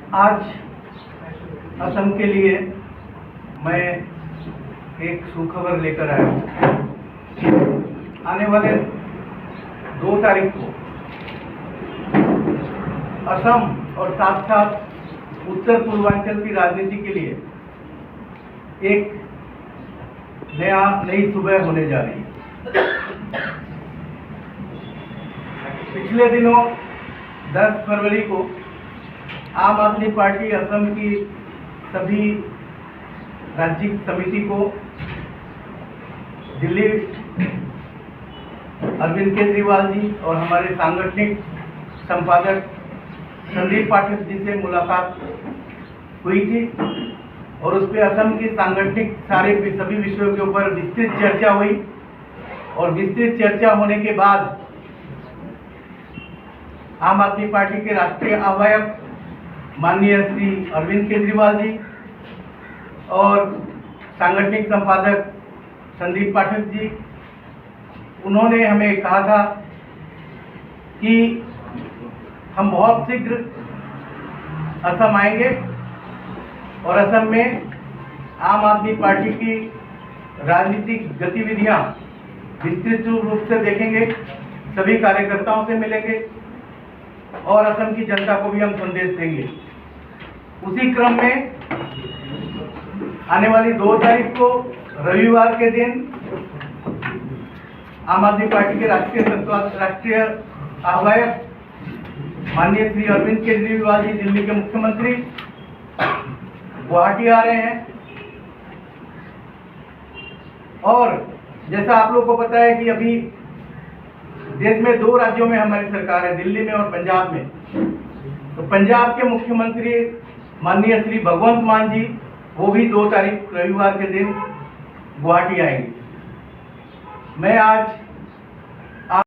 आज असम के लिए मैं एक सुखबर लेकर आया हूँ। आने वाले 2 तारीख को असम और साथ साथ उत्तर पूर्वांचल की राजनीति के लिए एक नई सुबह होने जा रही है। पिछले दिनों 10 फरवरी को आम आदमी पार्टी असम की सभी राज्य समिति को दिल्ली अरविंद केजरीवाल जी और हमारे सांगठनिक संपादक संदीप पाठक जी से मुलाकात हुई थी और उस पर असम की सांगठनिक सभी विषयों के ऊपर विस्तृत चर्चा हुई। और विस्तृत चर्चा होने के बाद आम आदमी पार्टी के राष्ट्रीय आह्वायक माननीय श्री अरविंद केजरीवाल जी और सांगठनिक संपादक संदीप पाठक जी, उन्होंने हमें कहा था कि हम बहुत शीघ्र असम आएंगे और असम में आम आदमी पार्टी की राजनीतिक गतिविधियां विस्तृत रूप से देखेंगे, सभी कार्यकर्ताओं से मिलेंगे और असम की जनता को भी हम संदेश देंगे। उसी क्रम में आने वाली 2 तारीख को रविवार के दिन आम आदमी पार्टी के राष्ट्रीय आह्वायक माननीय श्री अरविंद केजरीवाल जी, दिल्ली के मुख्यमंत्री, गुवाहाटी आ रहे हैं। और जैसा आप लोगों को पता है कि अभी देश में 2 राज्यों में हमारी सरकार है, दिल्ली में और पंजाब में। तो पंजाब के मुख्यमंत्री माननीय श्री भगवंत मान जी, वो भी 2 तारीख रविवार के दिन गुवाहाटी आएंगे। मैं आज